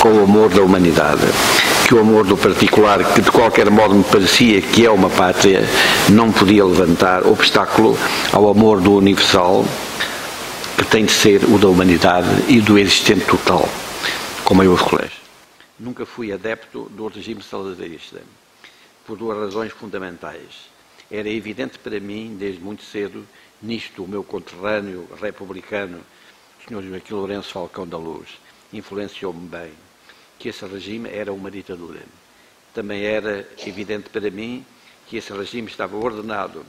com o amor da humanidade, que o amor do particular, que de qualquer modo me parecia que é uma pátria, não podia levantar obstáculo ao amor do universal, que tem de ser o da humanidade e do existente total, como eu os colégios. Nunca fui adepto do regime salazarista, por duas razões fundamentais. Era evidente para mim, desde muito cedo, nisto o meu conterrâneo republicano, o Sr. Joaquim Lourenço Falcão da Luz, influenciou-me bem, que esse regime era uma ditadura. Também era evidente para mim que esse regime estava ordenado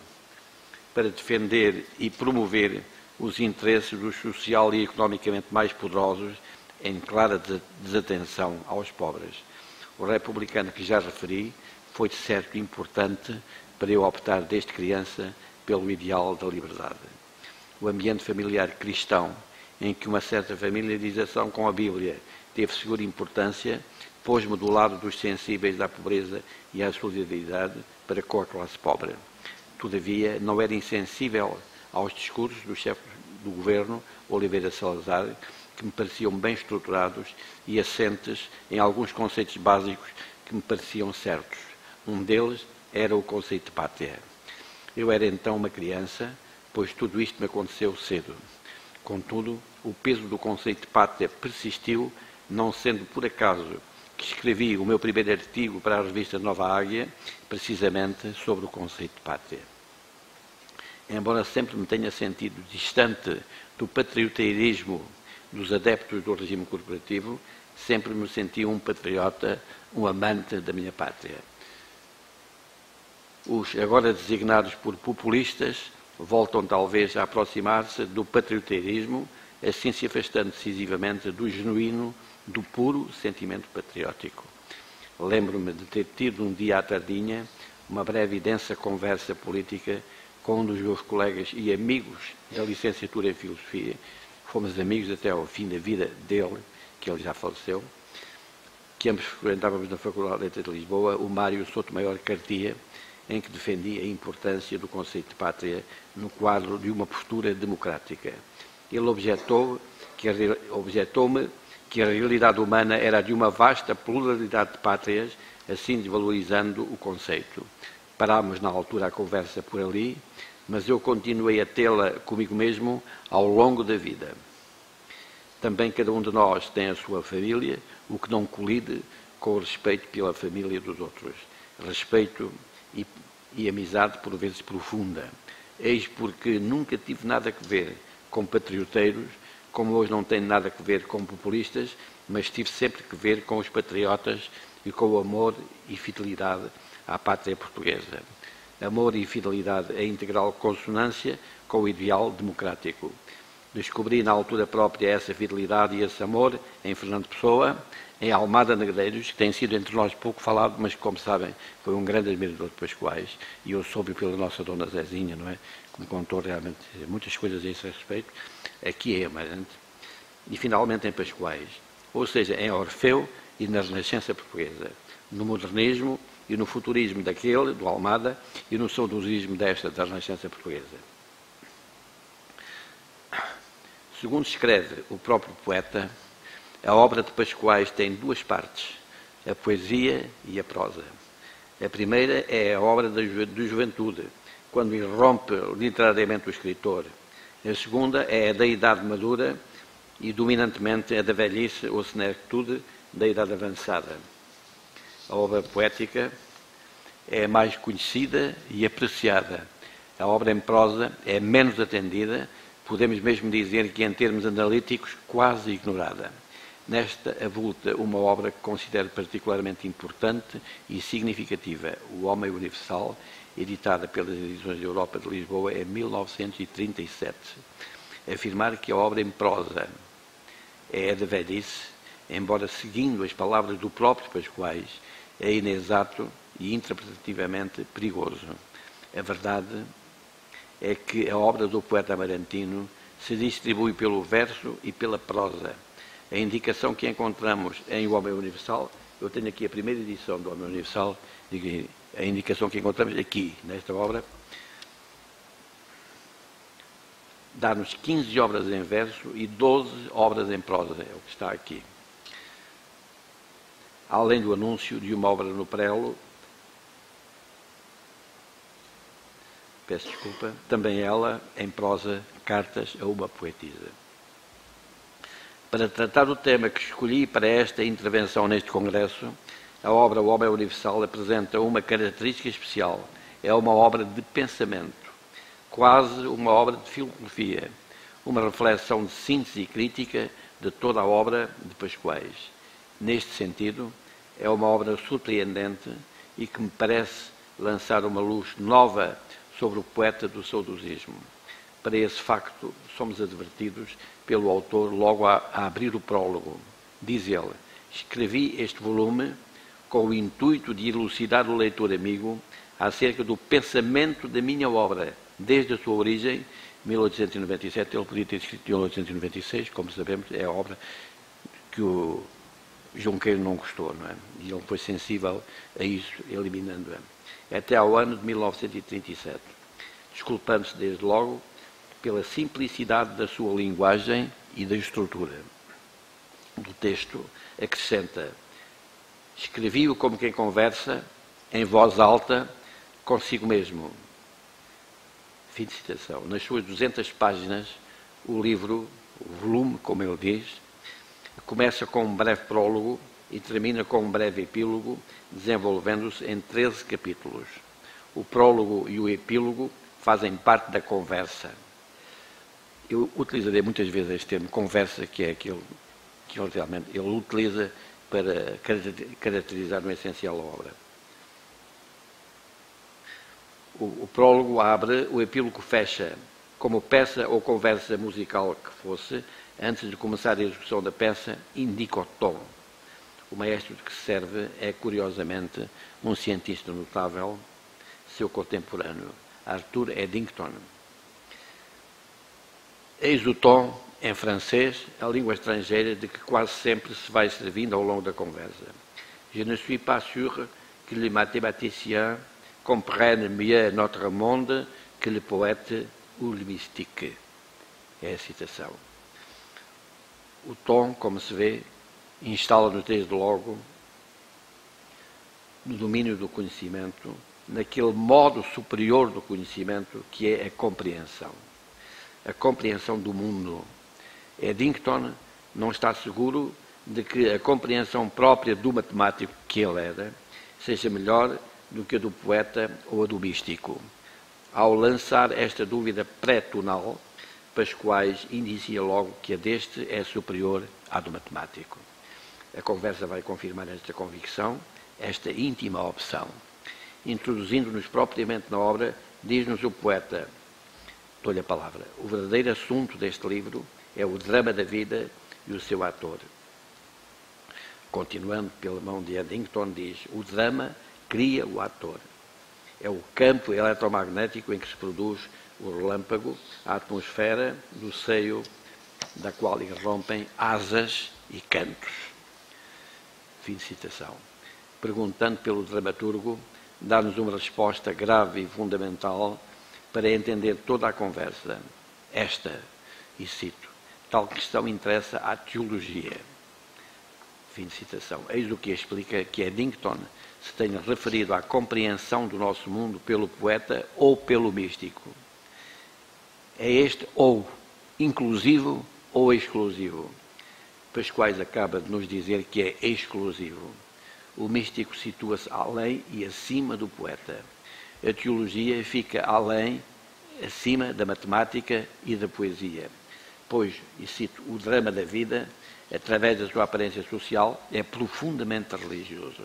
para defender e promover os interesses dos social e economicamente mais poderosos, em clara desatenção aos pobres. O republicano que já referi foi, de certo, importante para eu optar desde criança pelo ideal da liberdade. O ambiente familiar cristão, em que uma certa familiarização com a Bíblia teve segura importância, pôs-me do lado dos sensíveis à pobreza e à solidariedade para com a classe pobre. Todavia, não era insensível aos discursos do chefe do governo, Oliveira Salazar, que me pareciam bem estruturados e assentes em alguns conceitos básicos que me pareciam certos. Um deles era o conceito de pátria. Eu era então uma criança, pois tudo isto me aconteceu cedo. Contudo, o peso do conceito de pátria persistiu, não sendo por acaso que escrevi o meu primeiro artigo para a revista Nova Águia, precisamente sobre o conceito de pátria. Embora sempre me tenha sentido distante do patrioteirismo dos adeptos do regime corporativo, sempre me senti um patriota, um amante da minha pátria. Os agora designados por populistas voltam talvez a aproximar-se do patrioteirismo, assim se afastando decisivamente do genuíno, do puro sentimento patriótico. Lembro-me de ter tido um dia à tardinha uma breve e densa conversa política com um dos meus colegas e amigos da licenciatura em Filosofia. Fomos amigos até ao fim da vida dele, que ele já faleceu, que ambos frequentávamos na Faculdade de Letras de Lisboa, o Mário Sotomayor Cartia, em que defendia a importância do conceito de pátria no quadro de uma postura democrática. Ele objetou-me que a realidade humana era de uma vasta pluralidade de pátrias, assim desvalorizando o conceito. Parámos na altura a conversa por ali, mas eu continuei a tê-la comigo mesmo ao longo da vida. Também cada um de nós tem a sua família, o que não colide com o respeito pela família dos outros. Respeito e amizade por vezes profunda. Eis porque nunca tive nada a ver com patrioteiros, como hoje não tenho nada a ver com populistas, mas tive sempre a ver com os patriotas e com o amor e fidelidade à pátria portuguesa. Amor e fidelidade em integral consonância com o ideal democrático. Descobri na altura própria essa fidelidade e esse amor em Fernando Pessoa, em Almada Negreiros, que tem sido entre nós pouco falado, mas que, como sabem, foi um grande admirador de Pascoais, e eu soube pela nossa Dona Zezinha, não é? Que me contou realmente muitas coisas a esse respeito, aqui é Amarante, e finalmente em Pascoais, ou seja, em Orfeu e na Renascença Portuguesa, no modernismo e no futurismo daquele, do Almada, e no saudosismo desta, da Renascença Portuguesa. Segundo escreve o próprio poeta, a obra de Pascoais tem duas partes, a poesia e a prosa. A primeira é a obra de juventude, quando irrompe literariamente o escritor. A segunda é a da idade madura e, dominantemente, a da velhice ou senectude da idade avançada. A obra poética é mais conhecida e apreciada. A obra em prosa é menos atendida, podemos mesmo dizer que, em termos analíticos, quase ignorada. Nesta avulta uma obra que considero particularmente importante e significativa, O Homem Universal, editada pelas Edições da Europa de Lisboa em 1937. Afirmar que a obra em prosa é a da velhice, embora seguindo as palavras do próprio Pascoais, é inexato e interpretativamente perigoso. A verdade é que a obra do poeta amarantino se distribui pelo verso e pela prosa. A indicação que encontramos em O Homem Universal, eu tenho aqui a primeira edição do Homem Universal, a indicação que encontramos aqui, nesta obra, dá-nos 15 obras em verso e 12 obras em prosa, é o que está aqui. além do anúncio de uma obra no prelo, peço desculpa, também ela, em prosa, cartas a uma poetisa. Para tratar do tema que escolhi para esta intervenção neste congresso, a obra O Homem Universal apresenta uma característica especial. É uma obra de pensamento, quase uma obra de filosofia, uma reflexão de síntese e crítica de toda a obra de Pascoais. Neste sentido, é uma obra surpreendente e que me parece lançar uma luz nova sobre o poeta do saudosismo. Para esse facto, somos advertidos pelo autor logo a abrir o prólogo. Diz ele: escrevi este volume com o intuito de elucidar o leitor amigo acerca do pensamento da minha obra, desde a sua origem, 1897, ele podia ter escrito em 1896, como sabemos, é a obra que o Junqueiro não gostou, não é? E ele foi sensível a isso, eliminando-a. Até ao ano de 1937, desculpando-se desde logo pela simplicidade da sua linguagem e da estrutura. Do texto acrescenta: escrevi-o como quem conversa, em voz alta, consigo mesmo. Fim de citação. Nas suas 200 páginas, o livro, o volume, como ele diz, começa com um breve prólogo e termina com um breve epílogo, desenvolvendo-se em 13 capítulos. O prólogo e o epílogo fazem parte da conversa. Eu utilizarei muitas vezes este termo, conversa, que é aquele que ele realmente ele utiliza para caracterizar no essencial a obra. O prólogo abre, o epílogo fecha, como peça ou conversa musical que fosse, antes de começar a execução da peça, indica o tom. O maestro de que se serve é, curiosamente, um cientista notável, seu contemporâneo, Arthur Eddington. Eis o tom, em francês, a língua estrangeira de que quase sempre se vai servindo ao longo da conversa. Je ne suis pas sûr que les mathématiciens comprennent mieux notre monde que le poète ou le mystique. É a citação. O tom, como se vê, instala-nos desde logo no domínio do conhecimento, naquele modo superior do conhecimento que é a compreensão do mundo. Eddington não está seguro de que a compreensão própria do matemático que ele era seja melhor do que a do poeta ou a do místico. Ao lançar esta dúvida pré-tonal, Pascoais indicia logo que a deste é superior à do matemático. A conversa vai confirmar esta convicção, esta íntima opção. Introduzindo-nos propriamente na obra, diz-nos o poeta, dou-lhe a palavra: o verdadeiro assunto deste livro é o drama da vida e o seu ator. Continuando pela mão de Eddington, diz: o drama cria o ator. É o campo eletromagnético em que se produz o relâmpago, a atmosfera do seio da qual irrompem asas e cantos. Fim de citação. Perguntando pelo dramaturgo, dá-nos uma resposta grave e fundamental para entender toda a conversa. Esta, e cito, tal questão interessa à teologia. Fim de citação. Eis o que explica que Eddington se tenha referido à compreensão do nosso mundo pelo poeta ou pelo místico. É este ou inclusivo ou exclusivo. Pascoais acaba de nos dizer que é exclusivo. O místico situa-se além e acima do poeta. A teologia fica além, acima da matemática e da poesia. Pois, e cito, o drama da vida, através da sua aparência social, é profundamente religioso.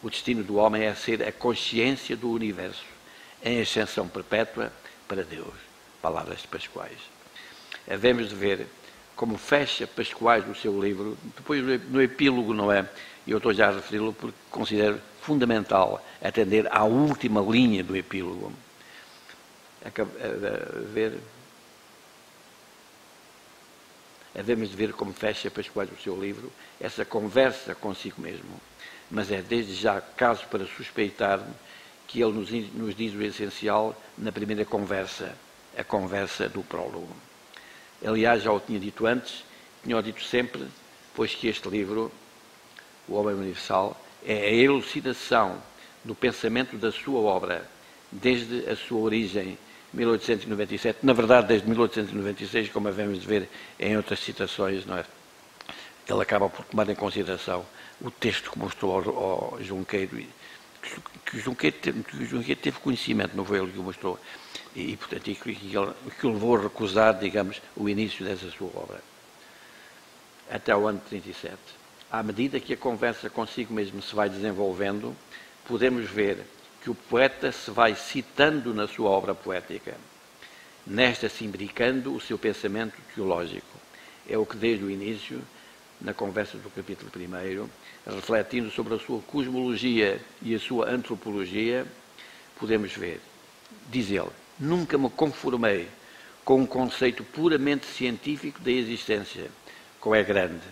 O destino do homem é ser a consciência do universo, em ascensão perpétua para Deus. Palavras de Pascoais. Havemos de ver como fecha Pascoais o seu livro, depois no epílogo, não é? E eu estou já a referi-lo porque considero fundamental atender à última linha do epílogo. Havemos de ver como fecha Pascoais o seu livro, essa conversa consigo mesmo. Mas é desde já caso para suspeitar que ele nos diz o essencial na primeira conversa, a conversa do prólogo. Aliás, já o tinha dito antes, tinha dito sempre, pois que este livro o Homem Universal, é a elucidação do pensamento da sua obra, desde a sua origem, 1897, na verdade desde 1896, como havemos de ver em outras citações, não é? Ele acaba por tomar em consideração o texto que mostrou ao Junqueiro, que o Junqueiro teve conhecimento, não foi ele que o mostrou, e portanto, que o levou a recusar, digamos, o início dessa sua obra. Até o ano de 37. À medida que a conversa consigo mesmo se vai desenvolvendo, podemos ver que o poeta se vai citando na sua obra poética, nesta se imbricando o seu pensamento teológico. É o que desde o início, na conversa do capítulo 1, refletindo sobre a sua cosmologia e a sua antropologia, podemos ver, diz ele, nunca me conformei com um conceito puramente científico da existência, qual é grande,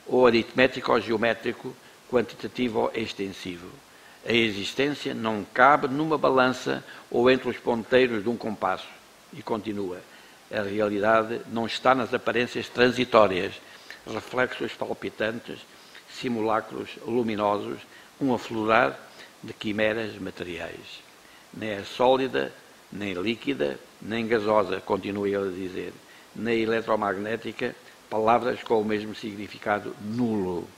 ou aritmético ou geométrico, quantitativo ou extensivo. A existência não cabe numa balança ou entre os ponteiros de um compasso. E continua. A realidade não está nas aparências transitórias, reflexos palpitantes, simulacros luminosos, um aflorar de quimeras materiais. Nem é sólida, nem líquida, nem gasosa, continua ele a dizer, nem eletromagnética, palavras com o mesmo significado nulo.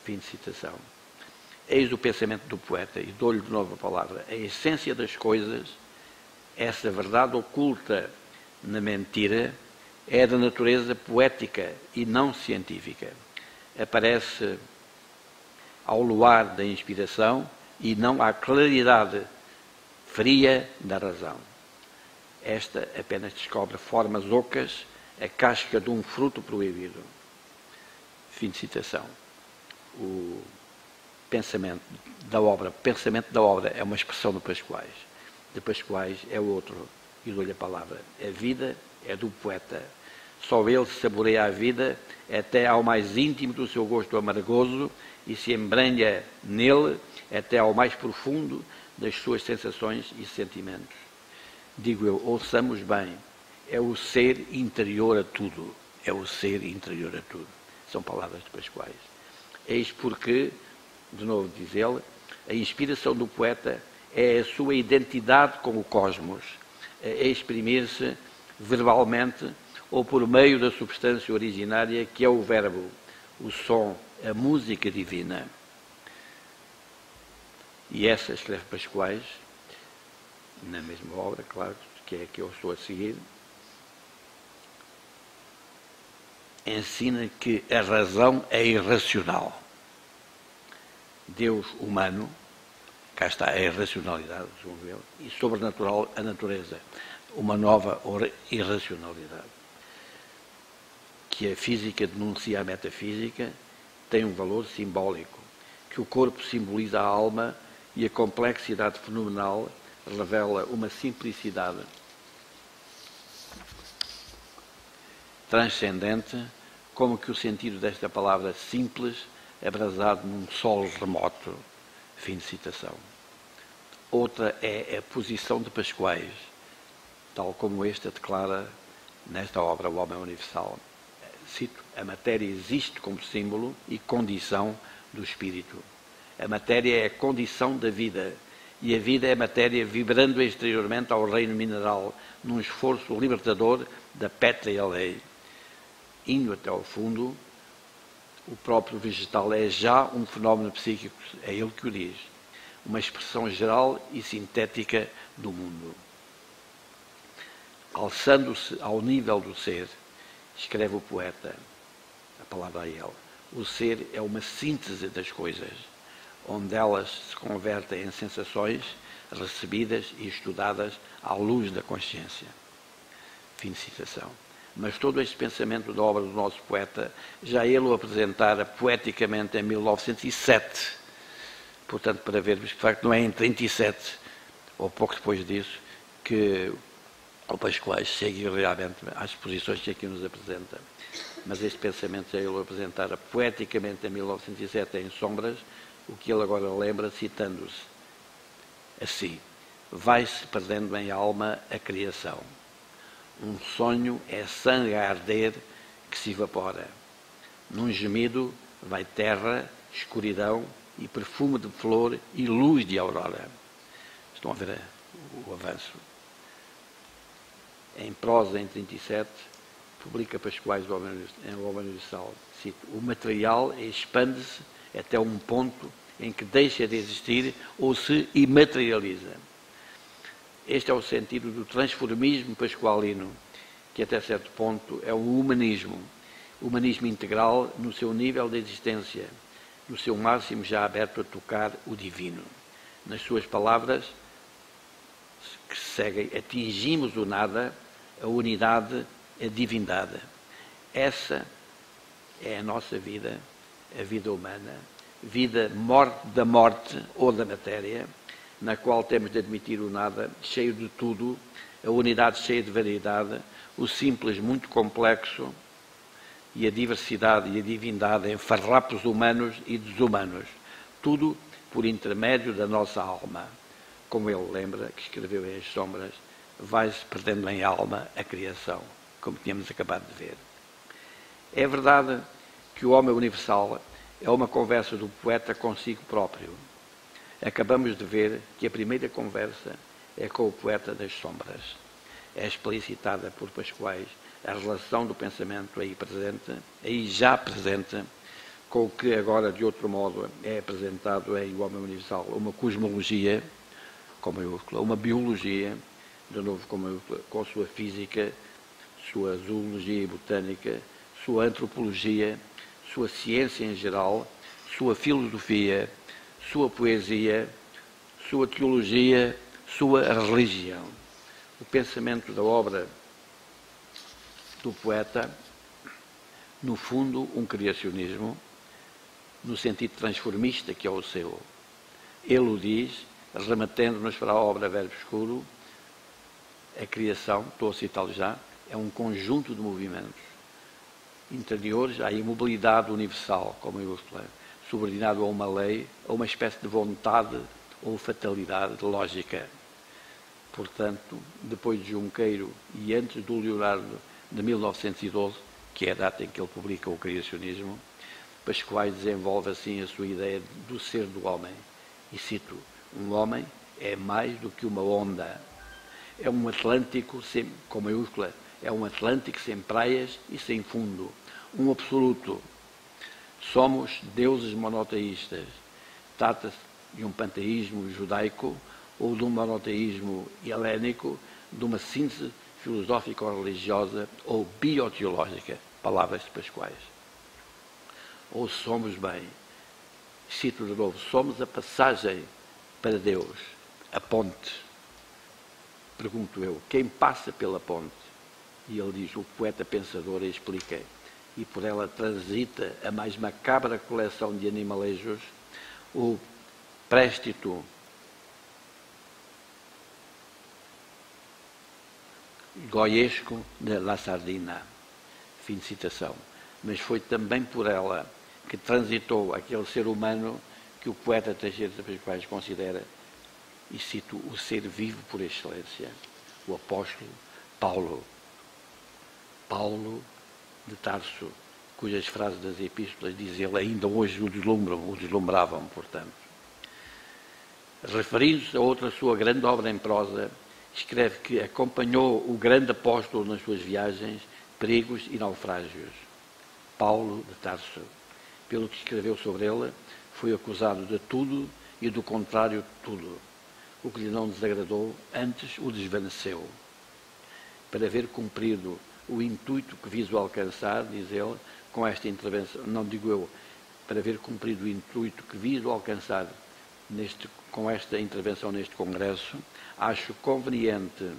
Fim de citação. Eis o pensamento do poeta, e dou-lhe de novo a palavra. A essência das coisas, essa verdade oculta na mentira, é da natureza poética e não científica. Aparece ao luar da inspiração e não à claridade fria da razão. Esta apenas descobre formas ocas, a casca de um fruto proibido. Fim de citação. O pensamento da obra é uma expressão de Pascoais. De Pascoais é outro, e dou-lhe a palavra. A vida é do poeta. Só ele saboreia a vida até ao mais íntimo do seu gosto amargoso e se embranha nele até ao mais profundo das suas sensações e sentimentos. Digo eu, ouçamos bem, é o ser interior a tudo. É o ser interior a tudo. São palavras de Pascoais. Eis porque, de novo diz ele, a inspiração do poeta é a sua identidade com o cosmos, a exprimir-se verbalmente ou por meio da substância originária que é o verbo, o som, a música divina. E essa, escreve Pascoais, na mesma obra, claro, que é a que eu estou a seguir, ensina que a razão é irracional. Deus humano, cá está a irracionalidade, segundo ele, e sobrenatural a natureza, uma nova irracionalidade. Que a física denuncia a metafísica, tem um valor simbólico, que o corpo simboliza a alma e a complexidade fenomenal revela uma simplicidade transcendente, como que o sentido desta palavra simples, abrasado num sol remoto. Fim de citação. Outra é a posição de Pascoais, tal como esta declara nesta obra O Homem Universal. Cito, a matéria existe como símbolo e condição do espírito. A matéria é a condição da vida, e a vida é a matéria vibrando exteriormente ao reino mineral, num esforço libertador da pétrea lei. Indo até ao fundo, o próprio vegetal é já um fenómeno psíquico, é ele que o diz, uma expressão geral e sintética do mundo. Alçando-se ao nível do ser, escreve o poeta, a palavra a ele, o ser é uma síntese das coisas, onde elas se convertem em sensações recebidas e estudadas à luz da consciência. Fim de citação. Mas todo este pensamento da obra do nosso poeta, já ele o apresentara poeticamente em 1907. Portanto, para vermos que, de facto, não é em 37, ou pouco depois disso, que o Pascoais chega realmente às posições que aqui nos apresenta. Mas este pensamento já ele o apresentara poeticamente em 1907 em Sombras, o que ele agora lembra, citando-se assim: vai-se perdendo em alma a criação. Um sonho é sangue a arder que se evapora. Num gemido, vai terra, escuridão e perfume de flor e luz de aurora. Estão a ver o avanço. Em prosa, em 37, publica Pascoais em O Homem Universal. Cito: o material expande-se até um ponto em que deixa de existir ou se imaterializa. Este é o sentido do transformismo pascoalino, que até certo ponto é um humanismo integral no seu nível de existência, no seu máximo já aberto a tocar o divino. Nas suas palavras, que seguem: atingimos o nada, a unidade, a divindade. Essa é a nossa vida, a vida humana, vida da morte ou da matéria, na qual temos de admitir o nada cheio de tudo, a unidade cheia de variedade, o simples muito complexo e a diversidade e a divindade em farrapos humanos e desumanos, tudo por intermédio da nossa alma. Como ele lembra, que escreveu em As Sombras, vai-se perdendo em alma a criação, como tínhamos acabado de ver. É verdade que o homem universal é uma conversa do poeta consigo próprio. Acabamos de ver que a primeira conversa é com o poeta das sombras. É explicitada por Pascoais a relação do pensamento aí já presente, com o que agora, de outro modo, é apresentado em O Homem Universal, uma cosmologia, com maiúscula, uma biologia, de novo com maiúscula, com sua física, sua zoologia e botânica, sua antropologia, sua ciência em geral, sua filosofia, sua poesia, sua teologia, sua religião. O pensamento da obra do poeta, no fundo, um criacionismo, no sentido transformista que é o seu. Ele o diz, remetendo-nos para a obra Verbo Escuro: a criação, estou a citá-lo já, é um conjunto de movimentos interiores à imobilidade universal, como eu falei, subordinado a uma lei, a uma espécie de vontade ou fatalidade lógica. Portanto, depois de Junqueiro e antes do Leonardo de 1912, que é a data em que ele publica o criacionismo, Pascoais desenvolve assim a sua ideia do ser do homem. E cito: um homem é mais do que uma onda. É um Atlântico, com maiúscula, é um Atlântico sem praias e sem fundo. Um absoluto. Somos deuses monoteístas. Trata-se de um panteísmo judaico ou de um monoteísmo helénico, de uma síntese filosófica ou religiosa ou bioteológica. Palavras de Pascoais. Ou somos bem, cito de novo, somos a passagem para Deus, a ponte. Pergunto eu, quem passa pela ponte? E ele diz, o poeta pensador explica, e por ela transita a mais macabra coleção de animalejos, o préstito goiesco de La Sardina. Fim de citação. Mas foi também por ela que transitou aquele ser humano que o poeta Teixeira de Pascoais considera, e cito, o ser vivo por excelência, o apóstolo Paulo de Tarso, cujas frases das epístolas, diz ele, ainda hoje o deslumbravam, portanto. Referindo-se a outra sua grande obra em prosa, escreve que acompanhou o grande apóstolo nas suas viagens, perigos e naufrágios. Paulo de Tarso, pelo que escreveu sobre ele, foi acusado de tudo e do contrário de tudo. O que lhe não desagradou, antes o desvaneceu. Para haver cumprido o intuito que viso alcançar, diz ele, com esta intervenção, não digo eu, para haver cumprido o intuito que viso alcançar com esta intervenção neste Congresso, acho conveniente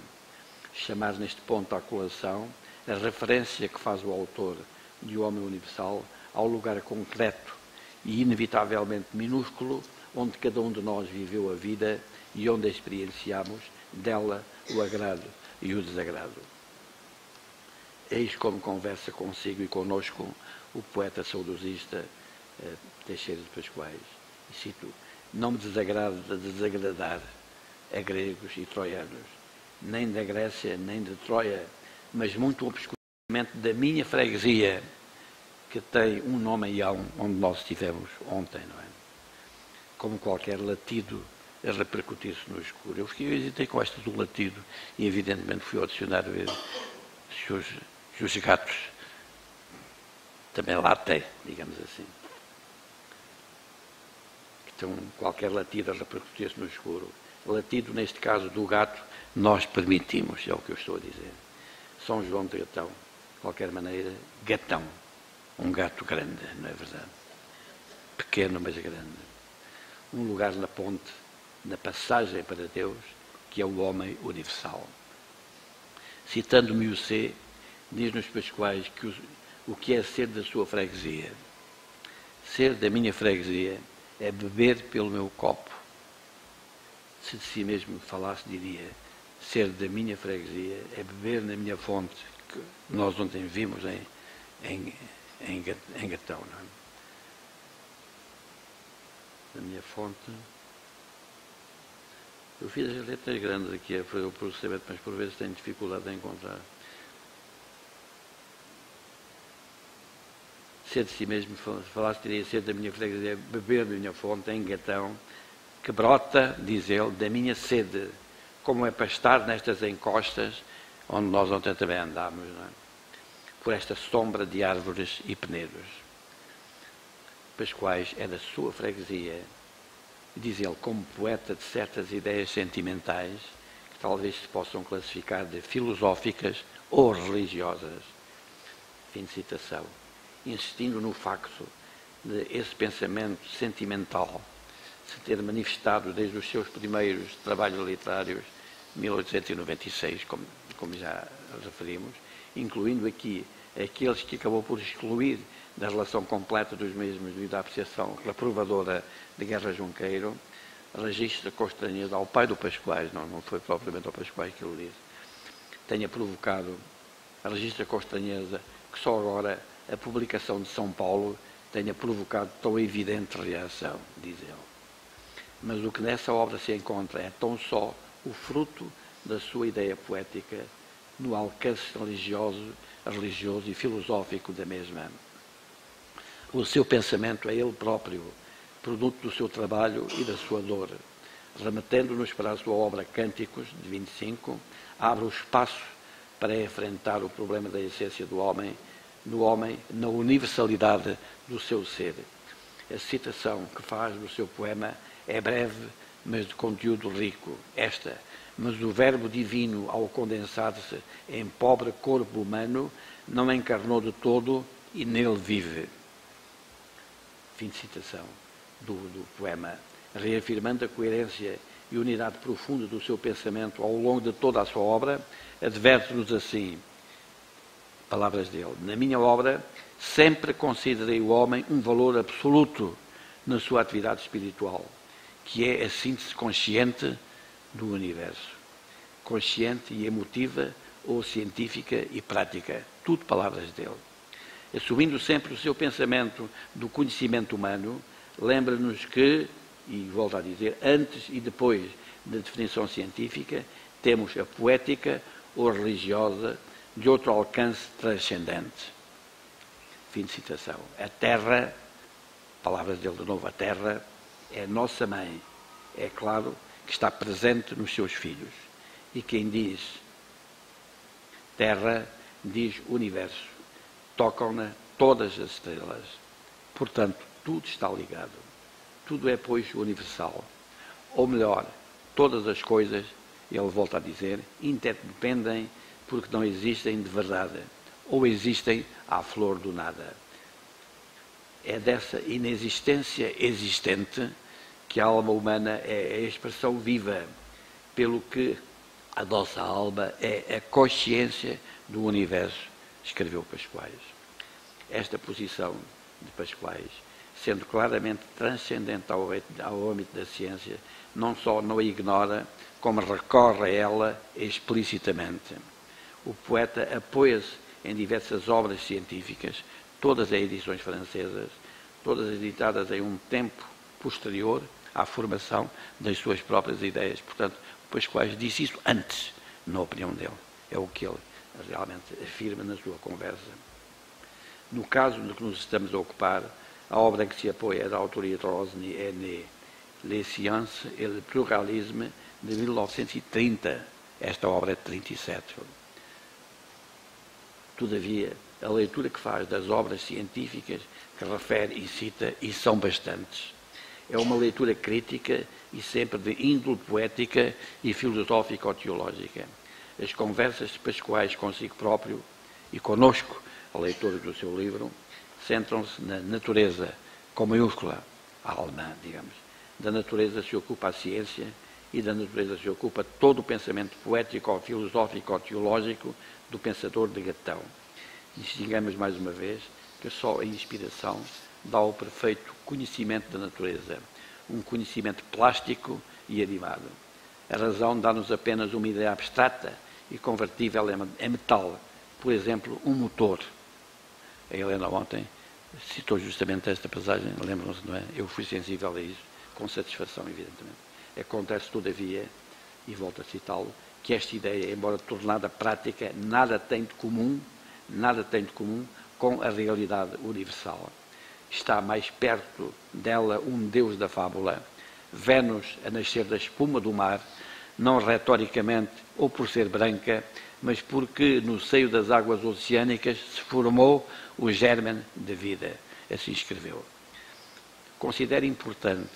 chamar neste ponto à colação a referência que faz o autor de O Homem Universal ao lugar concreto e inevitavelmente minúsculo onde cada um de nós viveu a vida e onde experienciamos dela o agrado e o desagrado. Eis como conversa consigo e conosco o poeta saudosista Teixeira de Pascoais. E cito, não me desagrada de desagradar a gregos e troianos, nem da Grécia, nem de Troia, mas muito obscuramente da minha freguesia, que tem um nome e alma, onde nós estivemos ontem, não é? Como qualquer latido a repercutir-se no escuro. Eu hesitei com esta do latido e, evidentemente, fui ao dicionário ver se os gatos também latem, digamos assim. Então, qualquer latido a repercutir-se no escuro. Latido, neste caso, do gato, nós permitimos, é o que eu estou a dizer. São João de Gatão, de qualquer maneira, gatão. Um gato grande, não é verdade? Pequeno, mas grande. Um lugar na ponte, na passagem para Deus, que é o homem universal. Citando Miocé, diz-nos Pascoais que o que é ser da sua freguesia. Ser da minha freguesia é beber pelo meu copo. Se de si mesmo falasse, diria, ser da minha freguesia é beber na minha fonte, que nós ontem vimos em Gatão, não é? Na minha fonte. Eu fiz as letras grandes aqui, foi o processamento, mas por vezes tenho dificuldade em encontrar. Ser de si mesmo, falasse, diria, ser da minha freguesia, beber da minha fonte em Gatão, que brota, diz ele, da minha sede, como é para estar nestas encostas, onde nós ontem também andámos, não é? Por esta sombra de árvores e penedos. Pascoais é da sua freguesia, diz ele, como poeta de certas ideias sentimentais, que talvez se possam classificar de filosóficas ou religiosas. Fim de citação. Insistindo no facto de esse pensamento sentimental se ter manifestado desde os seus primeiros trabalhos literários, 1896, como já referimos, incluindo aqui aqueles que acabou por excluir da relação completa dos mesmos devido à apreciação reprovadora de Guerra Junqueiro, registra com estranheza ao pai do Pascoais, não foi propriamente ao Pascoais que ele disse, tenha provocado, registra com estranheza que só agora a publicação de São Paulo tenha provocado tão evidente reação, diz ele. Mas o que nessa obra se encontra é tão só o fruto da sua ideia poética no alcance religioso e filosófico da mesma. O seu pensamento é ele próprio, produto do seu trabalho e da sua dor. Remetendo-nos para a sua obra Cânticos, de 25, abre o espaço para enfrentar o problema da essência do homem, na universalidade do seu ser. A citação que faz do seu poema é breve, mas de conteúdo rico. Mas o verbo divino, ao condensar-se em pobre corpo humano, não encarnou de todo e nele vive. Fim de citação do poema. Reafirmando a coerência e unidade profunda do seu pensamento ao longo de toda a sua obra, adverte-nos assim, palavras dele, na minha obra sempre considerei o homem um valor absoluto na sua atividade espiritual, que é a síntese consciente do universo. Consciente e emotiva ou científica e prática. Tudo palavras dele. Assumindo sempre o seu pensamento do conhecimento humano, lembra-nos que, e volto a dizer, antes e depois da definição científica, temos a poética ou religiosa de outro alcance transcendente. Fim de citação. A terra, palavras dele de novo, a terra é nossa mãe. É claro que está presente nos seus filhos. E quem diz terra, diz universo. Tocam-na todas as estrelas. Portanto, tudo está ligado. Tudo é, pois, universal. Ou melhor, todas as coisas, ele volta a dizer, interdependem porque não existem de verdade. Ou existem à flor do nada. É dessa inexistência existente que a alma humana é a expressão viva, pelo que a nossa alma é a consciência do universo, escreveu Pascoais. Esta posição de Pascoais, sendo claramente transcendente ao âmbito da ciência, não só não a ignora, como recorre a ela explicitamente. O poeta apoia-se em diversas obras científicas, todas em edições francesas, todas editadas em um tempo posterior à formação das suas próprias ideias. Portanto, Pascoais disse isso antes, na opinião dele. É o que ele realmente afirma na sua conversa. No caso de que nos estamos a ocupar, a obra em que se apoia é da autoria de Rosny N. Les Sciences et le Pluralisme, de 1930. Esta obra é de 37. Todavia, a leitura que faz das obras científicas que refere e cita, e são bastantes, é uma leitura crítica e sempre de índole poética e filosófico-teológica. As conversas pascuais consigo próprio e conosco, a leitura do seu livro, centram-se na natureza, com maiúscula, a alemã, digamos. Da natureza se ocupa a ciência e da natureza se ocupa todo o pensamento poético, filosófico, teológico do pensador de Gatão. Distingamos mais uma vez que só a inspiração dá o perfeito conhecimento da natureza, um conhecimento plástico e animado. A razão dá-nos apenas uma ideia abstrata e convertível em metal, por exemplo, um motor. A Helena ontem citou justamente esta passagem, lembram-se, não é? Eu fui sensível a isso, com satisfação, evidentemente. Acontece, todavia, e volto a citá-lo, que esta ideia, embora tornada prática, nada tem de comum com a realidade universal. Está mais perto dela um deus da fábula, Vênus a nascer da espuma do mar, não retoricamente ou por ser branca, mas porque no seio das águas oceânicas se formou o gérmen da vida. Assim escreveu. Considero importante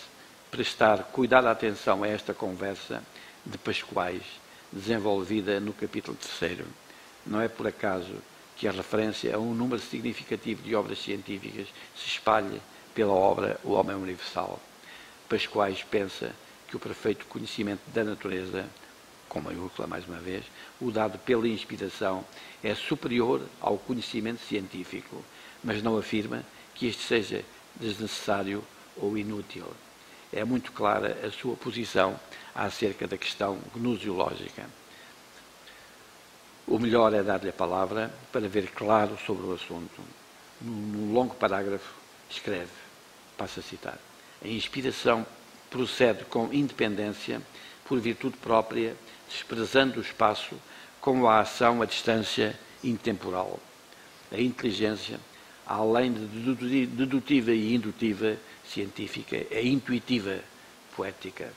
prestar cuidada atenção a esta conversa de Pascoais, desenvolvida no capítulo 3. Não é por acaso que a referência a um número significativo de obras científicas se espalhe pela obra O Homem Universal. Pascoais pensa que o perfeito conhecimento da natureza, com maiúscula mais uma vez, o dado pela inspiração, é superior ao conhecimento científico, mas não afirma que este seja desnecessário ou inútil. É muito clara a sua posição acerca da questão gnoseológica. O melhor é dar-lhe a palavra para ver claro sobre o assunto. Num longo parágrafo, escreve, passo a citar: a inspiração procede com independência, por virtude própria, desprezando o espaço, como a ação à distância intemporal. A inteligência, além de dedutiva e indutiva, científica, é intuitiva, poética.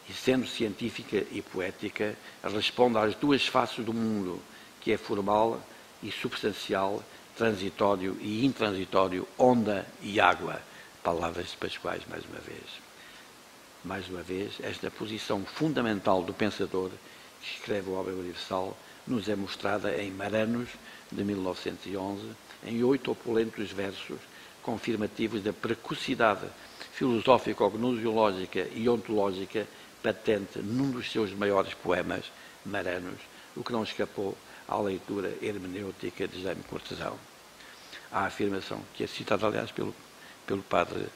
E sendo científica e poética, responde às duas faces do mundo, que é formal e substancial, transitório e intransitório, onda e água. Palavras de Pascoais, mais uma vez. Mais uma vez, esta posição fundamental do pensador que escreve a obra universal nos é mostrada em Maranos, de 1911, em 8 opulentos versos confirmativos da precocidade filosófico-gnoseológica e ontológica patente num dos seus maiores poemas, Maranos, o que não escapou à leitura hermenêutica de Jaime Cortesão. A afirmação, que é citada, aliás, pelo padre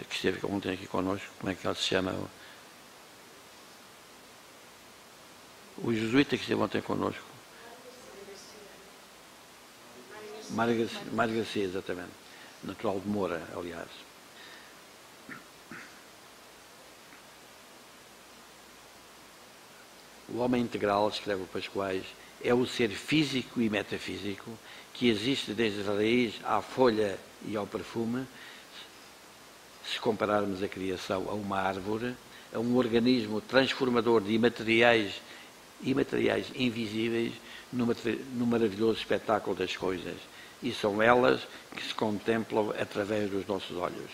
que esteve ontem aqui connosco, como é que ele se chama? O jesuíta que esteve ontem connosco. Mário Garcia, exatamente. Natural de Moura, aliás. O homem integral, escreve o Pascoais, é o ser físico e metafísico que existe desde a raiz à folha e ao perfume. Se compararmos a criação a uma árvore, a um organismo transformador de imateriais invisíveis no maravilhoso espetáculo das coisas. E são elas que se contemplam através dos nossos olhos.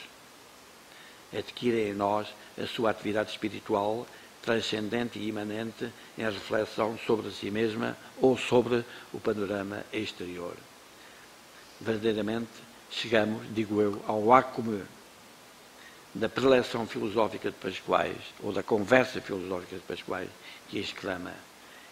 Adquirem em nós a sua atividade espiritual, transcendente e imanente em reflexão sobre si mesma ou sobre o panorama exterior. Verdadeiramente, chegamos, digo eu, ao ácume da preleção filosófica de Pascoais, ou da conversa filosófica de Pascoais, que exclama: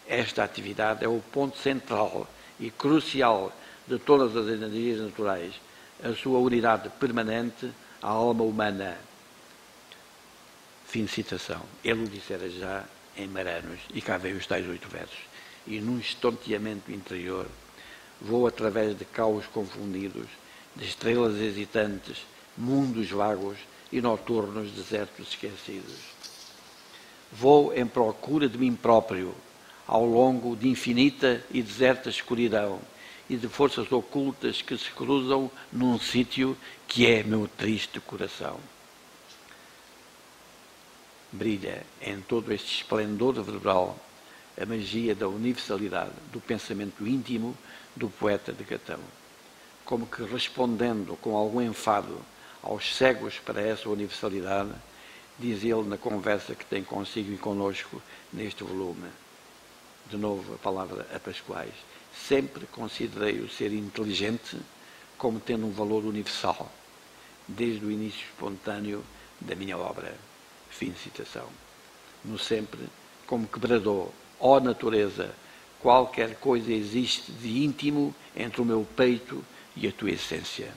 esta atividade é o ponto central e crucial de todas as energias naturais, a sua unidade permanente, a alma humana. Fim de citação. Ele o dissera já em Maranos, e cá veio os tais 8 versos. E num estonteamento interior, vou através de caos confundidos, de estrelas hesitantes, mundos vagos e noturnos desertos esquecidos. Vou em procura de mim próprio, ao longo de infinita e deserta escuridão, e de forças ocultas que se cruzam num sítio que é meu triste coração. Brilha em todo este esplendor verbal a magia da universalidade do pensamento íntimo do poeta de Catão, como que respondendo com algum enfado aos cegos para essa universalidade, diz ele na conversa que tem consigo e conosco neste volume. De novo a palavra a Pascoais. Sempre considerei o ser inteligente como tendo um valor universal, desde o início espontâneo da minha obra. Fim de citação. No sempre, como que bradou, ó natureza, qualquer coisa existe de íntimo entre o meu peito e a tua essência.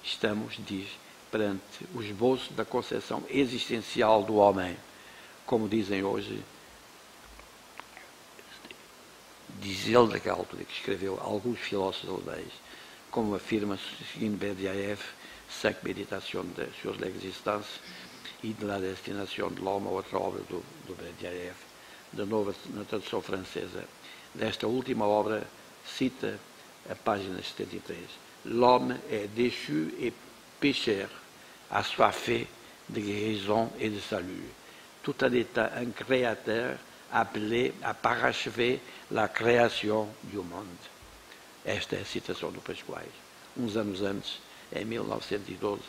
Estamos, diz, perante o esboço da concepção existencial do homem, como dizem hoje, diz ele daquela altura que escreveu alguns filósofos alemães, como afirma, seguindo Berdyaev, cinq méditations sur l'existence e de la destination de l'homme, outra obra do Berdyaev, de novo na tradução francesa. Desta última obra, cita a página 73. L'homme est déchu et pécheur, assoiffé de guérison et de salut. Tout en étant un créateur appelé à parachever la création du monde. Esta é a citação do Pascoais. Uns anos antes, em 1912,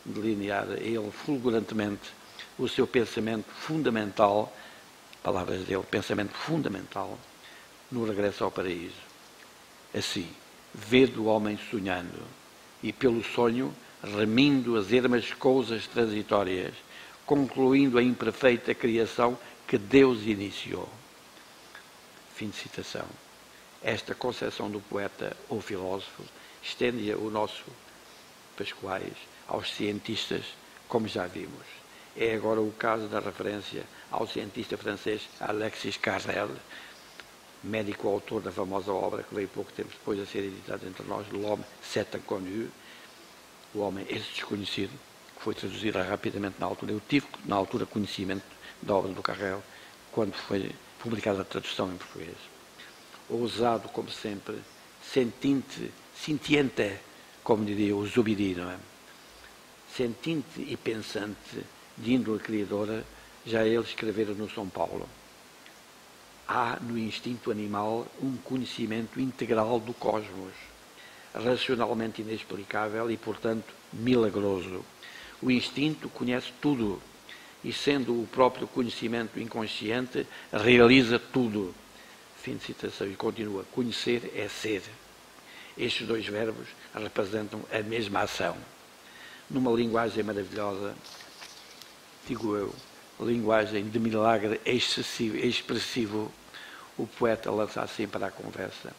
delineara ele fulgurantemente o seu pensamento fundamental, palavras dele, pensamento fundamental, no regresso ao paraíso. Assim, vede o homem sonhando e pelo sonho remindo as ermas coisas transitórias, concluindo a imperfeita criação que Deus iniciou. Fim de citação. Esta concepção do poeta ou filósofo estende o nosso Pascoais aos cientistas, como já vimos. É agora o caso da referência ao cientista francês Alexis Carrel, médico autor da famosa obra que veio pouco tempo depois a ser editada entre nós, L'homme c'est inconnu, o homem esse desconhecido, que foi traduzida rapidamente na altura. Eu tive na altura conhecimento da obra do Carrel quando foi publicada a tradução em português. Ousado como sempre, sentiente, como diria o Zubiri, não é? Sentinte e pensante, de índole criadora, já ele escrevera no São Paulo. Há no instinto animal um conhecimento integral do cosmos, racionalmente inexplicável e, portanto, milagroso. O instinto conhece tudo e, sendo o próprio conhecimento inconsciente, realiza tudo. Fim de citação. E continua. Conhecer é ser. Estes dois verbos representam a mesma ação. Numa linguagem maravilhosa, digo eu, linguagem de milagre excessivo, expressivo, o poeta lança assim para a conversa.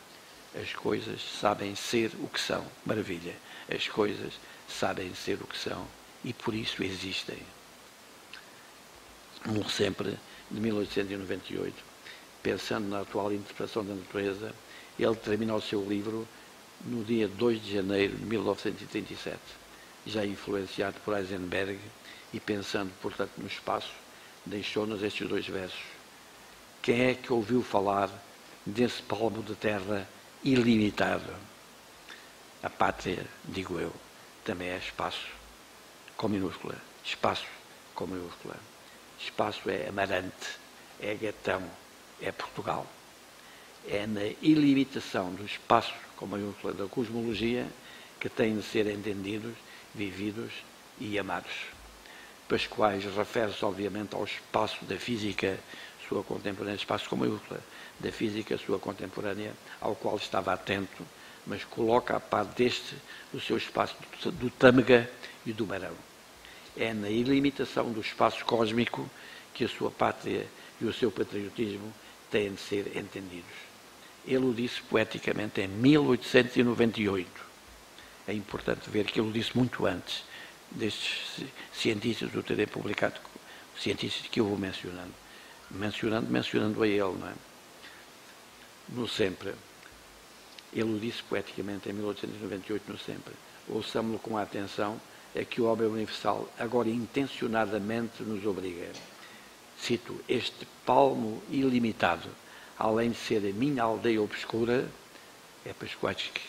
As coisas sabem ser o que são. Maravilha. As coisas sabem ser o que são e por isso existem. No sempre, de 1898, pensando na atual interpretação da natureza, ele termina o seu livro no dia 2 de janeiro de 1937, já influenciado por Heisenberg e pensando, portanto, no espaço, deixou-nos estes dois versos. Quem é que ouviu falar desse palmo de terra ilimitado? A pátria, digo eu, também é espaço com minúscula. Espaço com minúscula. Espaço é Amarante, é Gatão, é Portugal. É na ilimitação do espaço com maiúscula da cosmologia que têm de ser entendidos, vividos e amados. Pascoais refere-se, obviamente, ao espaço da física, sua contemporânea, espaço com maiúscula, da física sua contemporânea, ao qual estava atento, mas coloca a par deste o seu espaço do Tâmega e do Marão. É na ilimitação do espaço cósmico que a sua pátria e o seu patriotismo têm de ser entendidos. Ele o disse poeticamente em 1898. É importante ver que ele o disse muito antes destes cientistas o terem publicado, cientistas que eu vou mencionando a ele, não é? No sempre. Ele o disse poeticamente em 1898 no sempre. Ouçamo-lo com atenção, é que o homem universal agora intencionadamente nos obriga. Cito, este palmo ilimitado, além de ser a minha aldeia obscura, é Pascoais que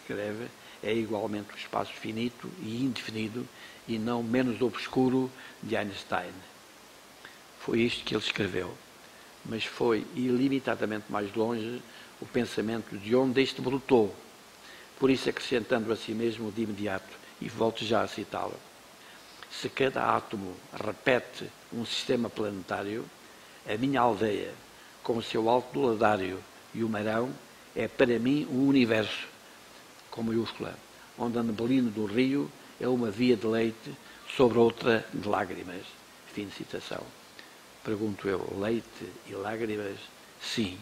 escreve, é igualmente o espaço finito e indefinido e não menos obscuro de Einstein. Foi isto que ele escreveu, mas foi ilimitadamente mais longe o pensamento de onde este brotou, por isso acrescentando a si mesmo de imediato, e volto já a citá-lo. Se cada átomo repete um sistema planetário, a minha aldeia, com o seu alto do ladário e o marão, é para mim um universo, com maiúscula, onde a neblina do rio é uma via de leite sobre outra de lágrimas. Fim de citação. Pergunto eu, leite e lágrimas? Sim,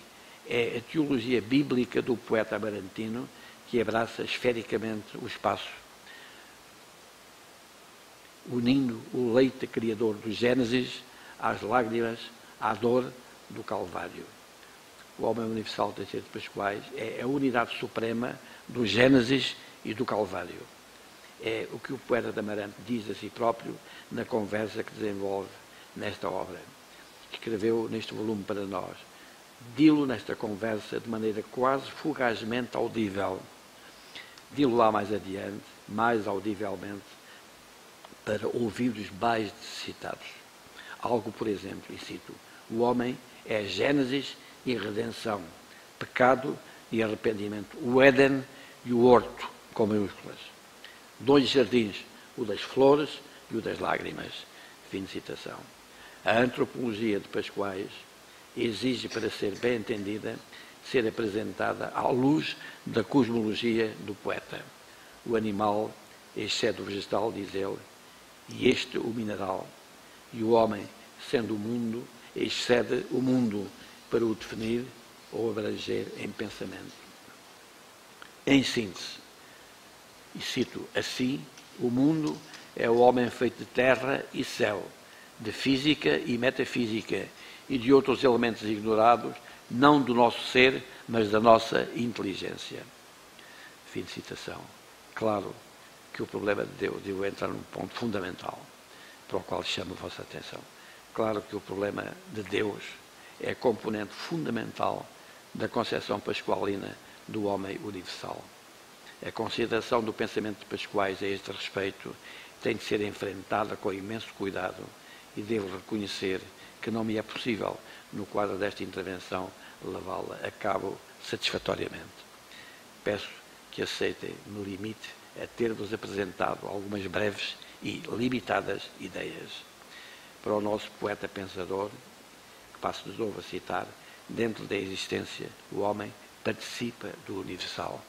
é a teologia bíblica do poeta amarantino que abraça esfericamente o espaço, unindo o leite criador do Gênesis às lágrimas, à dor do Calvário. O homem universal de Teixeira de Pascoais é a unidade suprema do Gênesis e do Calvário. É o que o poeta de Amarante diz a si próprio na conversa que desenvolve nesta obra. Escreveu neste volume para nós. Dilo nesta conversa de maneira quase fugazmente audível. Dilo lá mais adiante, mais audivelmente, para ouvidos mais necessitados. Algo, por exemplo, e cito, o homem é Gênesis e redenção, pecado e arrependimento, o Éden e o horto, com maiúsculas. 2 jardins, o das flores e o das lágrimas. Fim de citação. A antropologia de Pascoais exige, para ser bem entendida, ser apresentada à luz da cosmologia do poeta. O animal excede o vegetal, diz ele, e este o mineral. E o homem, sendo o mundo, excede o mundo para o definir ou abranger em pensamento. Em síntese, e cito assim, o mundo é o homem feito de terra e céu, de física e metafísica e de outros elementos ignorados, não do nosso ser, mas da nossa inteligência. Fim de citação. Claro que o problema de Deus, eu vou entrar num ponto fundamental, para o qual chamo a vossa atenção. Claro que o problema de Deus é a componente fundamental da concepção pascualina do homem universal. A consideração do pensamento de Pascoais a este respeito tem de ser enfrentada com imenso cuidado e devo reconhecer que não me é possível, no quadro desta intervenção, levá-la a cabo satisfatoriamente. Peço que aceitem, no limite, a ter-vos apresentado algumas breves e limitadas ideias. Para o nosso poeta pensador, que passo de novo a citar, dentro da existência, o homem participa do universal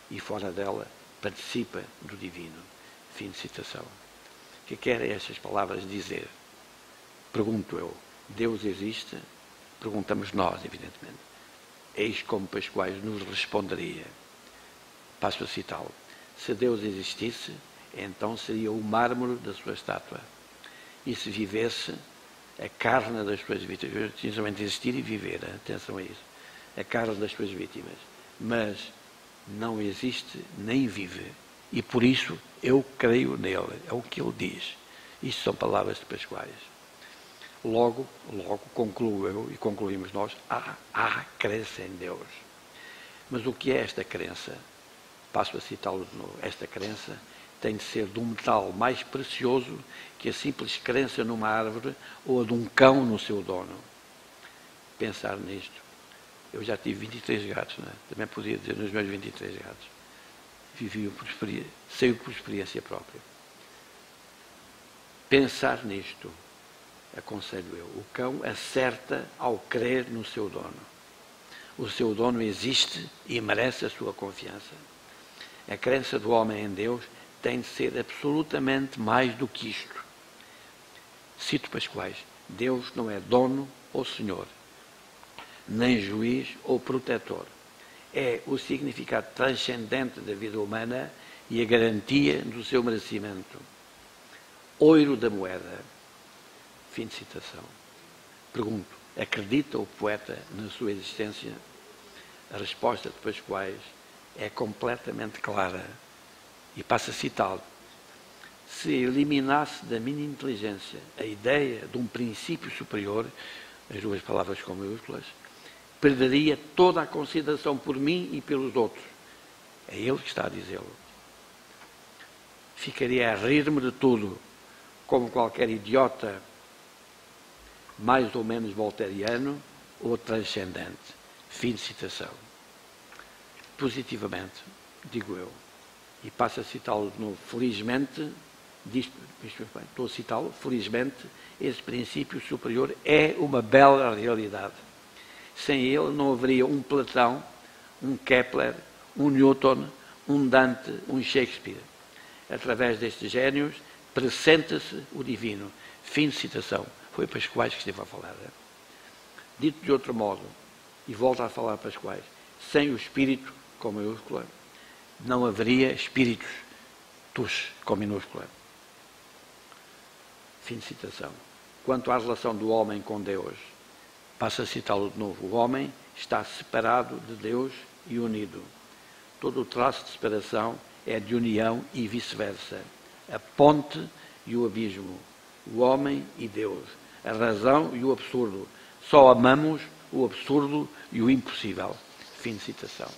e fora dela participa do divino. Fim de citação. O que querem estas palavras dizer? Pergunto eu, Deus existe? Perguntamos nós, evidentemente. Eis como Pascoais nos responderia. Passo a citá-lo. Se Deus existisse, então seria o mármore da sua estátua. E se vivesse, a carne das suas vítimas. Precisamente existir e viver, atenção a isso. A carne das suas vítimas. Mas não existe nem vive. E por isso eu creio nele. É o que ele diz. Isto são palavras de Pascoais. Logo concluo eu e concluímos nós, há crença em Deus. Mas o que é esta crença? Passo a citá-lo de novo. Esta crença tem de ser de um metal mais precioso que a simples crença numa árvore ou a de um cão no seu dono. Pensar nisto. Eu já tive 23 gatos, não é? Também podia dizer nos meus 23 gatos. Vivi sei por experiência própria. Pensar nisto. Aconselho eu, o cão acerta ao crer no seu dono. O seu dono existe e merece a sua confiança. A crença do homem em Deus tem de ser absolutamente mais do que isto. Cito Pascoais, Deus não é dono ou senhor, nem juiz ou protetor. É o significado transcendente da vida humana e a garantia do seu merecimento. Oiro da moeda. Fim de citação. Pergunto, acredita o poeta na sua existência? A resposta de Pascoais é completamente clara. E passo a citá-lo. Se eliminasse da minha inteligência a ideia de um princípio superior, as duas palavras com maiúsculas, perderia toda a consideração por mim e pelos outros. É ele que está a dizê-lo. Ficaria a rir-me de tudo, como qualquer idiota, mais ou menos voltairiano ou transcendente. Fim de citação. Positivamente, digo eu, e passo a citá-lo de novo, felizmente, estou a citá-lo, felizmente, esse princípio superior é uma bela realidade. Sem ele não haveria um Platão, um Kepler, um Newton, um Dante, um Shakespeare. Através destes génios, pressente-se o divino. Fim de citação. Foi Pascoais que esteve a falar. Né? Dito de outro modo, e volto a falar Pascoais, sem o espírito, com maiúscula, não haveria espíritos, com minúscula. Fim de citação. Quanto à relação do homem com Deus, passo a citá-lo de novo. O homem está separado de Deus e unido. Todo o traço de separação é de união e vice-versa. A ponte e o abismo. O homem e Deus. A razão e o absurdo. Só amamos o absurdo e o impossível. Fim de citação.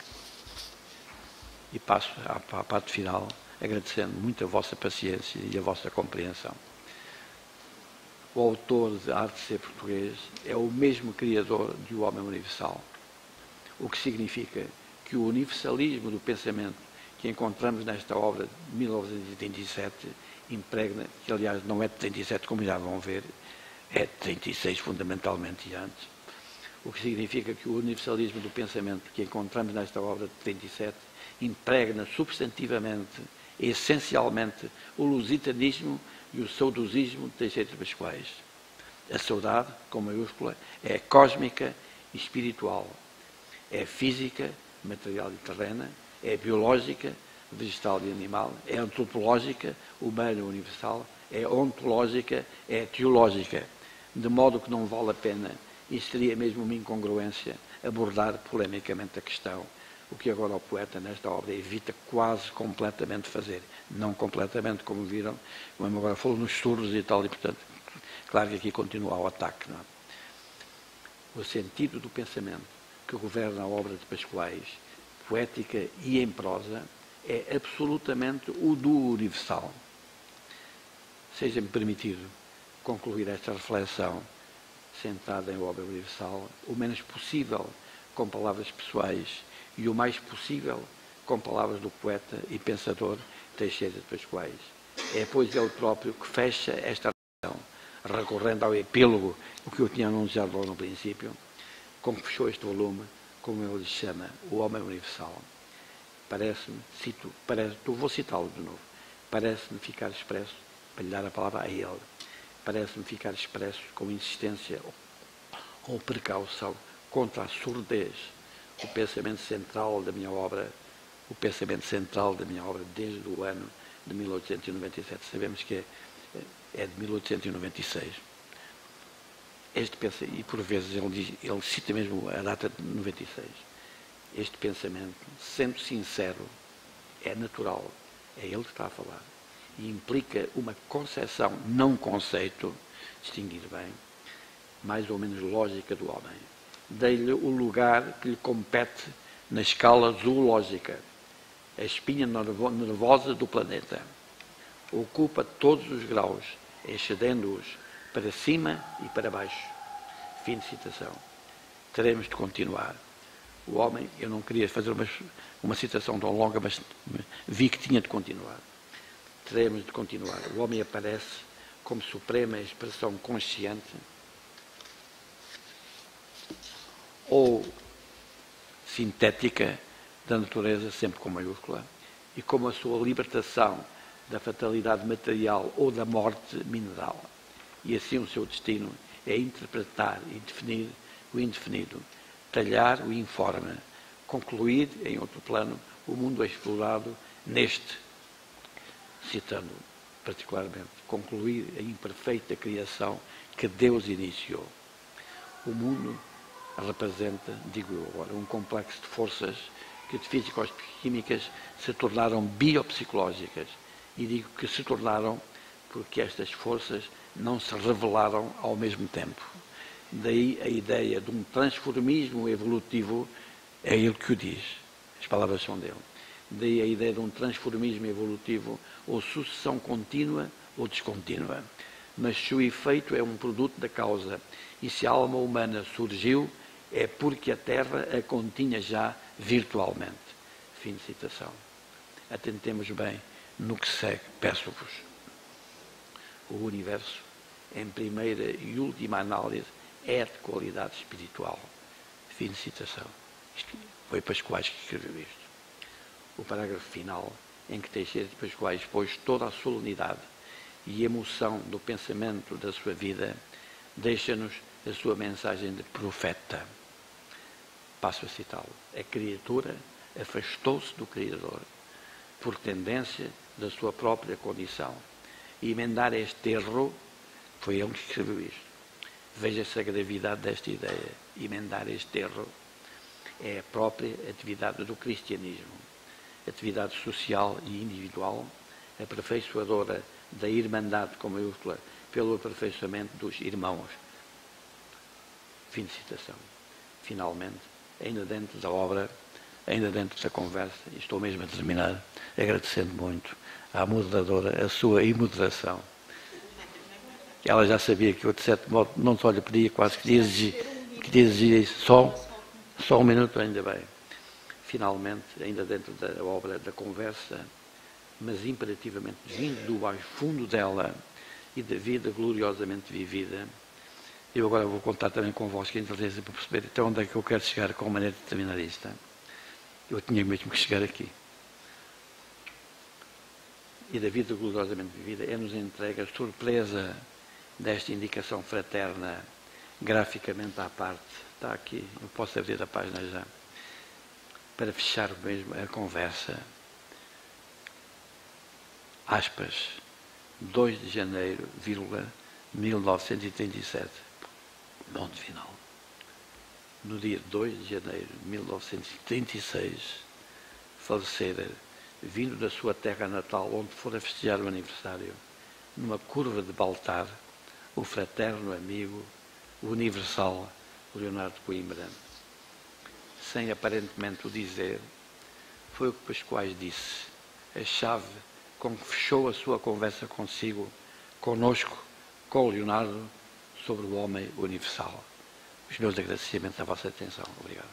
E passo à parte final, agradecendo muito a vossa paciência e a vossa compreensão. O autor de Arte de Ser Português é o mesmo criador de O Homem Universal. O que significa que o universalismo do pensamento que encontramos nesta obra de 1937 impregna, que aliás não é de 37 como já vão ver, é de 36 fundamentalmente e antes. O que significa que o universalismo do pensamento que encontramos nesta obra de 37 impregna substantivamente, essencialmente, o lusitanismo e o saudosismo de Teixeira de Pascoais. A saudade, com maiúscula, é cósmica e espiritual. É física, material e terrena, é biológica, vegetal e animal, é antropológica, humana e universal, é ontológica, é teológica. De modo que não vale a pena, e seria mesmo uma incongruência, abordar polemicamente a questão, o que agora o poeta nesta obra evita quase completamente fazer. Não completamente, como viram, como agora falou nos surdos e tal, e portanto, claro que aqui continua o ataque. Não é? O sentido do pensamento que governa a obra de Pascoais, poética e em prosa, é absolutamente o do universal. Seja-me permitido concluir esta reflexão centrada em obra universal, o menos possível com palavras pessoais e o mais possível com palavras do poeta e pensador Teixeira de Pascoais. É, pois, ele próprio que fecha esta reflexão, recorrendo ao epílogo, o que eu tinha anunciado logo no princípio, como fechou este volume, como ele lhe chama, O Homem Universal. Parece-me, vou citá-lo de novo, parece-me ficar expresso, para lhe dar a palavra a ele, parece-me ficar expresso com insistência ou precaução contra a surdez, o pensamento central da minha obra, desde o ano de 1897, sabemos que é de 1896. E por vezes ele cita mesmo a data de 96. Este pensamento, sendo sincero, é natural, é ele que está a falar, e implica uma concepção, não conceito, distinguir bem, mais ou menos lógica do homem. Dei-lhe o lugar que lhe compete na escala zoológica, a espinha nervosa do planeta. Ocupa todos os graus, excedendo-os para cima e para baixo. Fim de citação. Teremos de continuar. O homem, eu não queria fazer uma citação tão longa, mas vi que tinha de continuar. Teremos de continuar. O homem aparece como suprema expressão consciente ou sintética da natureza, sempre com maiúscula, e como a sua libertação da fatalidade material ou da morte mineral. E assim o seu destino é interpretar e definir o indefinido, talhar o informe, concluir, em outro plano, o mundo explorado neste, citando particularmente, concluir a imperfeita criação que Deus iniciou. O mundo representa, digo eu agora, um complexo de forças que de físico-químicas se tornaram biopsicológicas. E digo que se tornaram porque estas forças não se revelaram ao mesmo tempo. Daí a ideia de um transformismo evolutivo, é ele que o diz, as palavras são dele. Daí a ideia de um transformismo evolutivo, ou sucessão contínua ou descontínua. Mas se o efeito é um produto da causa, e se a alma humana surgiu, é porque a Terra a continha já virtualmente. Fim de citação. Atentemos bem no que segue, peço-vos. O universo, em primeira e última análise, é de qualidade espiritual. Fim de citação. Isto foi Pascoais que escreveu isto. O parágrafo final, em que Teixeira de Pascoais expôs toda a solenidade e emoção do pensamento da sua vida, deixa-nos a sua mensagem de profeta. Passo a citá-lo. A criatura afastou-se do Criador por tendência da sua própria condição. E emendar este erro, foi ele que escreveu isto. Veja-se a gravidade desta ideia. Emendar este erro é a própria atividade do cristianismo. Atividade social e individual, aperfeiçoadora da irmandade com maiúscula, pelo aperfeiçoamento dos irmãos. Fim de citação. Finalmente, ainda dentro da obra, ainda dentro da conversa, e estou mesmo a terminar, agradecendo muito à moderadora a sua imoderação. Ela já sabia que eu, de certo modo, não só lhe pedia, quase queria exigir isso. Só um minuto, ainda bem. Finalmente, ainda dentro da obra da conversa, mas imperativamente vindo do mais fundo dela e da vida gloriosamente vivida, eu agora vou contar também convosco a inteligência para perceber até onde é que eu quero chegar com a maneira de terminar isto. Eu tinha mesmo que chegar aqui. E da vida gloriosamente vivida é-nos entregue a surpresa desta indicação fraterna, graficamente à parte. Está aqui, eu posso abrir a página já. Para fechar mesmo a conversa. Aspas. 2 de janeiro, 1937. Ponto final. No dia 2 de janeiro de 1936, falecera, vindo da sua terra natal, onde fora festejar o aniversário, numa curva de Baltar, o fraterno amigo, o universal Leonardo Coimbra. Sem aparentemente o dizer, foi o que Pascoais disse, a chave com que fechou a sua conversa consigo, conosco, com Leonardo, sobre o homem universal. Os meus agradecimentos à vossa atenção. Obrigado.